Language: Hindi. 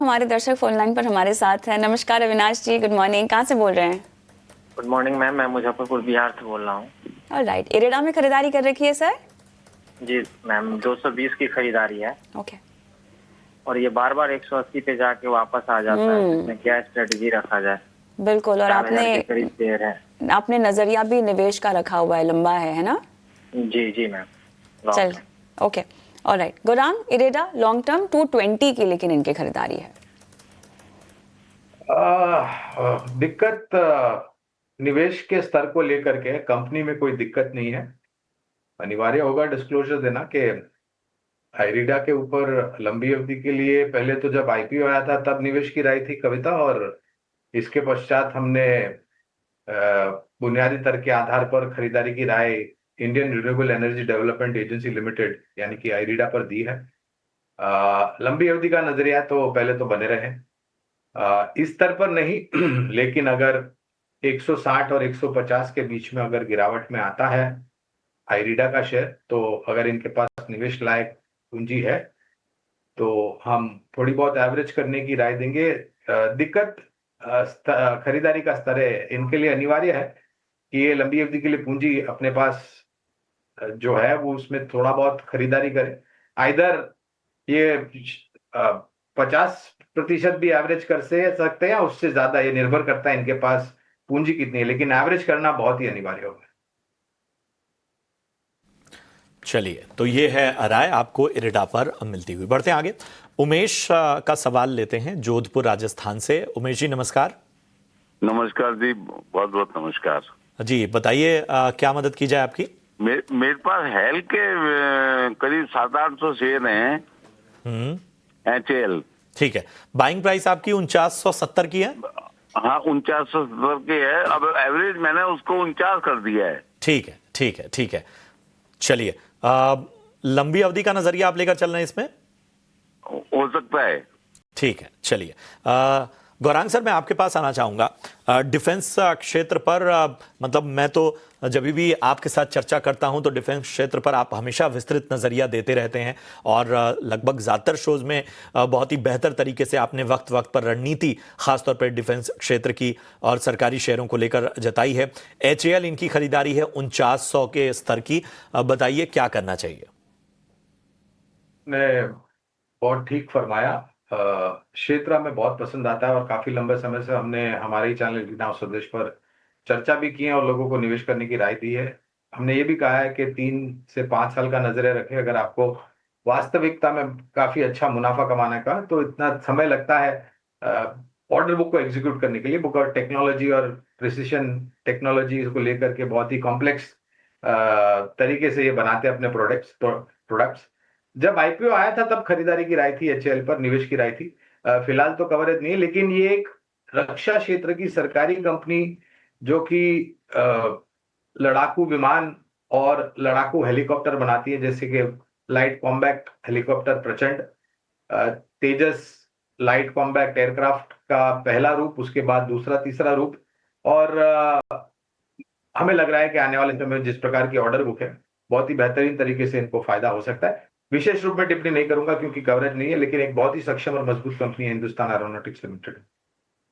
हमारे दर्शक फोन लाइन पर हमारे साथ हैं। नमस्कार अविनाश जी, गुड मॉर्निंग। कहाँ से बोल रहे हैं? गुड मॉर्निंग मैम, मैं मुजफ्फरपुर बिहार से बोल रहा हूँ। ऑलराइट, इरेडा में खरीदारी कर रखी है सर? जी मैम, 220 की खरीदारी है। ओके। और ये बार बार 180 पे जाके वापस आ जाता है, इसमें क्या स्ट्रेटजी रखा जाए? बिल्कुल। और 4,000 के करीब शेयर है। आपने नजरिया भी निवेश का रखा हुआ है, लंबा है ना? जी जी मैम, लॉन्ग चल, term. Okay, alright. Gaurang, IREDA long term 220 की लेकिन इनकी खरीदारी है। दिक्कत निवेश के स्तर को लेकर के कंपनी में कोई दिक्कत नहीं है। अनिवार्य होगा डिस्क्लोजर देना कि आइरिडा के ऊपर लंबी अवधि के लिए पहले तो जब आईपीओ आया था तब निवेश की राय थी कविता, और इसके पश्चात हमने बुनियादी तर्क के आधार पर खरीदारी की राय Indian Renewable Energy Development Agency Limited यानी कि आइरिडा पर दी है। लंबी अवधि का नजरिया तो पहले तो बने रहे, इस स्तर पर नहीं लेकिन अगर 160 और 150 के बीच में अगर गिरावट में आता है आइरिडा का शेयर, तो अगर इनके पास निवेश लायक पूंजी है तो हम थोड़ी बहुत एवरेज करने की राय देंगे। दिक्कत खरीदारी का स्तर है, इनके लिए अनिवार्य है कि ये लंबी अवधि के लिए पूंजी अपने पास जो है वो उसमें थोड़ा बहुत खरीदारी करे। आइदर ये 50% भी एवरेज कर से सकते हैं या उससे ज्यादा, ये निर्भर करता है इनके पास पूंजी कितनी है, लेकिन एवरेज करना बहुत ही अनिवार्य होगा। चलिए, तो ये है राय आपको इरेडा पर मिलती हुई। बढ़ते हैं आगे। उमेश का सवाल लेते हैं जोधपुर राजस्थान से। उमेश जी नमस्कार। नमस्कार जी, बहुत बहुत नमस्कार जी। बताइए क्या मदद की जाए आपकी? मेरे पास हेल के करीब 700-800 शेयर हैं, HAL। ठीक है, बाइंग प्राइस आपकी 4970 की है। हाँ, 4970 की है। अब एवरेज मैंने उसको 49 कर दिया है। ठीक है, ठीक है, ठीक है। चलिए, लंबी अवधि का नजरिया आप लेकर चल रहे हैं इसमें? हो सकता है। ठीक है, चलिए। गौरांग सर, मैं आपके पास आना चाहूंगा डिफेंस क्षेत्र पर। मतलब मैं तो जब भी आपके साथ चर्चा करता हूं तो डिफेंस क्षेत्र पर आप हमेशा विस्तृत नजरिया देते रहते हैं और लगभग ज़्यादातर शोज में बहुत ही बेहतर तरीके से आपने वक्त वक्त पर रणनीति खासतौर पर डिफेंस क्षेत्र की और सरकारी शेयरों को लेकर जताई है। HAL इनकी खरीदारी है 4900 के स्तर की। बताइए क्या करना चाहिए? ने बहुत ठीक फरमाया। क्षेत्र हमें बहुत पसंद आता है और काफी लंबे समय से हमने हमारे ही चैनल ग्रीनहाउस स्वदेश पर चर्चा भी की है और लोगों को निवेश करने की राय दी है। हमने ये भी कहा है कि 3 से 5 साल का नजरिया रखें। अगर आपको वास्तविकता में काफी अच्छा मुनाफा कमाने का तो इतना समय लगता है ऑर्डर बुक को एग्जीक्यूट करने के लिए। बुक और टेक्नोलॉजी और प्रिसिशन टेक्नोलॉजी को लेकर के बहुत ही कॉम्प्लेक्स तरीके से ये बनाते हैं अपने प्रोडक्ट्स। जब आईपीओ आया था तब खरीदारी की राय थी, HAL पर निवेश की राय थी। फिलहाल तो कवरेज नहीं है, लेकिन ये एक रक्षा क्षेत्र की सरकारी कंपनी जो कि लड़ाकू विमान और लड़ाकू हेलीकॉप्टर बनाती है, जैसे कि लाइट कॉम्बैक्ट हेलीकॉप्टर प्रचंड, तेजस लाइट कॉम्बैक्ट एयरक्राफ्ट का पहला रूप, उसके बाद दूसरा तीसरा रूप। और हमें लग रहा है कि आने वाले समय में जिस प्रकार की ऑर्डर बुक है बहुत ही बेहतरीन तरीके से इनको फायदा हो सकता है। विशेष रूप में टिप्पणी नहीं करूंगा क्योंकि कवरेज नहीं है, लेकिन एक बहुत ही सक्षम और मजबूत कंपनी है हिंदुस्तान एरोनॉटिक्स लिमिटेड।